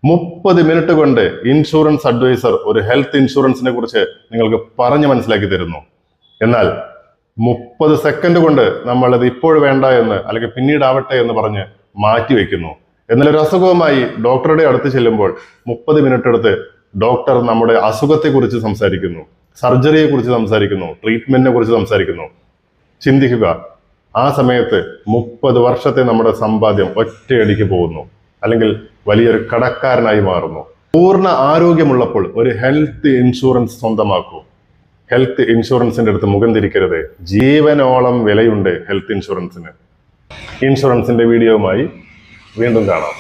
30 minute കൊണ്ട് insurance adviser ഒരു health ഇൻഷുറൻസിനെ കുറിച്ച് നിങ്ങൾക്ക് പറഞ്ഞു മനസ്സിലാക്കി തരുന്നു. എന്നാൽ 30 സെക്കൻഡ് കൊണ്ട് നമ്മളത് ഇപ്പോൾ വേണ്ട എന്ന് അല്ലെങ്കിൽ പിന്നീടാവട്ടെ എന്ന് പറഞ്ഞ് മാറ്റിവെക്കുന്നു. എന്നാൽ ഒരു അസുഖവുമായി ഡോക്ടറുടെ അടുത്ത് ചെല്ലുമ്പോൾ 30 മിനിറ്റ് എടുത്ത് ഡോക്ടർ നമ്മുടെ അസുഖത്തെ കുറിച്ച് സംസാരിക്കുന്നു, സർജറിയെ കുറിച്ച് സംസാരിക്കുന്നു, ട്രീറ്റ്മെന്റിനെ കുറിച്ച് സംസാരിക്കുന്നു. ചിന്തിക്കുക, ആ സമയത്ത് 30 വർഷത്തെ നമ്മുടെ സമ്പാദ്യം ഒറ്റയടിക്ക് പോകുന്നു, അല്ലെങ്കിൽ വലിയൊരു കടക്കാരനായി മാറുന്നു. പൂർണ്ണ ആരോഗ്യമുള്ളപ്പോൾ ഒരു ഹെൽത്ത് ഇൻഷുറൻസ് സ്വന്തമാക്കൂ. ഹെൽത്ത് ഇൻഷുറൻസിന്റെ അടുത്ത് മുഖം തിരിക്കരുത്. ജീവനോളം വിലയുണ്ട് ഹെൽത്ത് ഇൻഷുറൻസിന്. ഇൻഷുറൻസിന്റെ വീഡിയോയുമായി വീണ്ടും കാണാം.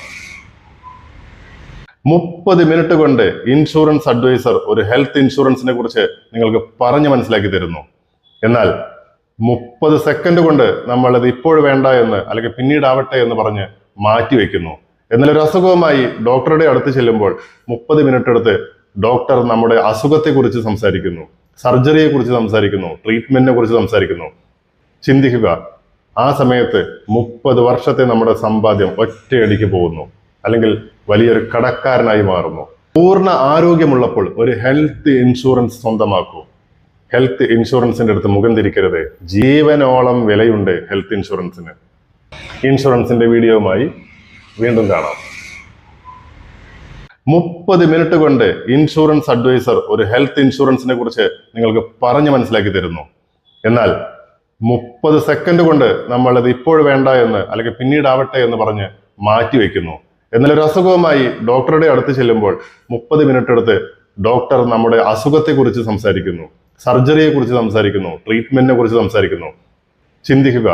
30 മിനിറ്റ് കൊണ്ട് ഇൻഷുറൻസ് അഡ്വൈസർ ഒരു ഹെൽത്ത് ഇൻഷുറൻസിനെ കുറിച്ച് നിങ്ങൾക്ക് പറഞ്ഞു മനസ്സിലാക്കി തരുന്നു. എന്നാൽ 30 സെക്കൻഡ് കൊണ്ട് നമ്മളത് ഇപ്പോൾ വേണ്ട എന്ന് അല്ലെങ്കിൽ പിന്നീടാവട്ടെ എന്ന് പറഞ്ഞ് മാറ്റിവെക്കുന്നു. എന്നാൽ ഒരു അസുഖവുമായി ഡോക്ടറുടെ അടുത്ത് ചെല്ലുമ്പോൾ 30 മിനിറ്റ് എടുത്ത് ഡോക്ടർ നമ്മുടെ അസുഖത്തെ കുറിച്ച് സംസാരിക്കുന്നു, സർജറിയെ കുറിച്ച് സംസാരിക്കുന്നു, ട്രീറ്റ്മെന്റിനെ കുറിച്ച് സംസാരിക്കുന്നു. ചിന്തിക്കുക, ആ സമയത്ത് 30 വർഷത്തെ നമ്മുടെ സമ്പാദ്യം ഒറ്റയടിക്ക് പോകുന്നു, അല്ലെങ്കിൽ വലിയൊരു കടക്കാരനായി മാറുന്നു. പൂർണ്ണ ആരോഗ്യമുള്ളപ്പോൾ ഒരു ഹെൽത്ത് ഇൻഷുറൻസ് സ്വന്തമാക്കൂ. ഹെൽത്ത് ഇൻഷുറൻസിന്റെ അടുത്ത് മുഖം തിരിക്കരുത്. ജീവനോളം വിലയുണ്ട് ഹെൽത്ത് ഇൻഷുറൻസിന്. ഇൻഷുറൻസിന്റെ വീഡിയോയുമായി വീണ്ടും കാണാം. 30 മിനിറ്റ് കൊണ്ട് ഇൻഷുറൻസ് അഡ്വൈസർ ഒരു ഹെൽത്ത് ഇൻഷുറൻസിനെ കുറിച്ച് നിങ്ങൾക്ക് പറഞ്ഞു മനസ്സിലാക്കി തരുന്നു. എന്നാൽ 30 സെക്കൻഡ് കൊണ്ട് നമ്മളത് ഇപ്പോൾ വേണ്ട എന്ന് അല്ലെങ്കിൽ പിന്നീടാവട്ടെ എന്ന് പറഞ്ഞ് മാറ്റിവെക്കുന്നു. എന്നാൽ ഒരു അസുഖവുമായി ഡോക്ടറുടെ അടുത്ത് ചെല്ലുമ്പോൾ 30 മിനിറ്റ് എടുത്ത് ഡോക്ടർ നമ്മുടെ അസുഖത്തെ കുറിച്ച് സംസാരിക്കുന്നു, സർജറിയെ കുറിച്ച് സംസാരിക്കുന്നു, ട്രീറ്റ്മെന്റിനെ കുറിച്ച് സംസാരിക്കുന്നു. ചിന്തിക്കുക,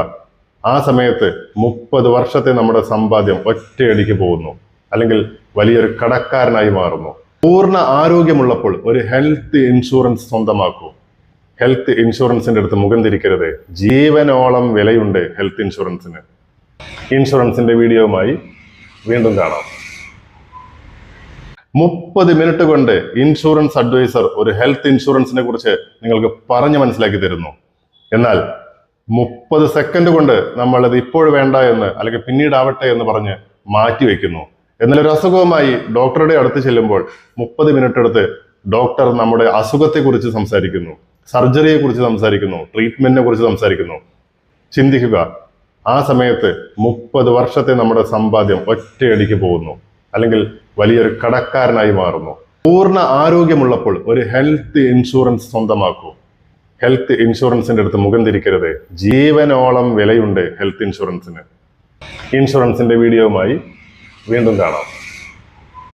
ആ സമയത്ത് 30 വർഷത്തെ നമ്മുടെ സമ്പാദ്യം ഒറ്റയടിക്ക് പോകുന്നു, അല്ലെങ്കിൽ വലിയൊരു കടക്കാരനായി മാറുന്നു. പൂർണ്ണ ആരോഗ്യമുള്ളപ്പോൾ ഒരു ഹെൽത്ത് ഇൻഷുറൻസ് സ്വന്തമാക്കൂ. ഹെൽത്ത് ഇൻഷുറൻസിന്റെ അടുത്ത് മുഖം തിരിക്കരുത്. ജീവനോളം വിലയുണ്ട് ഹെൽത്ത് ഇൻഷുറൻസിന്. ഇൻഷുറൻസിന്റെ വീഡിയോയുമായി വീണ്ടും കാണാം. 30 മിനിറ്റ് കൊണ്ട് ഇൻഷുറൻസ് അഡ്വൈസർ ഒരു ഹെൽത്ത് ഇൻഷുറൻസിനെ കുറിച്ച് നിങ്ങൾക്ക് പറഞ്ഞു മനസ്സിലാക്കി തരുന്നു. എന്നാൽ 30 സെക്കൻഡ് കൊണ്ട് നമ്മളത് ഇപ്പോൾ വേണ്ട എന്ന് അല്ലെങ്കിൽ പിന്നീടാവട്ടെ എന്ന് പറഞ്ഞ് മാറ്റിവെക്കുന്നു. എന്നാൽ ഒരു അസുഖവുമായി ഡോക്ടറുടെ അടുത്ത് ചെല്ലുമ്പോൾ 30 മിനിറ്റ് എടുത്ത് ഡോക്ടർ നമ്മുടെ അസുഖത്തെ കുറിച്ച് സംസാരിക്കുന്നു, സർജറിയെ കുറിച്ച് സംസാരിക്കുന്നു, ട്രീറ്റ്മെന്റിനെ കുറിച്ച് സംസാരിക്കുന്നു. ചിന്തിക്കുക, ആ സമയത്ത് 30 വർഷത്തെ നമ്മുടെ സമ്പാദ്യം ഒറ്റയടിക്ക് പോകുന്നു, അല്ലെങ്കിൽ വലിയൊരു കടക്കാരനായി മാറുന്നു. പൂർണ്ണ ആരോഗ്യമുള്ളപ്പോൾ ഒരു ഹെൽത്ത് ഇൻഷുറൻസ് സ്വന്തമാക്കൂ. ഹെൽത്ത് ഇൻഷുറൻസിന്റെ അടുത്ത് മുഖം തിരിക്കരുത്. ജീവനോളം വിലയുണ്ട് ഹെൽത്ത് ഇൻഷുറൻസിന്. ഇൻഷുറൻസിന്റെ വീഡിയോയുമായി വീണ്ടും കാണാം.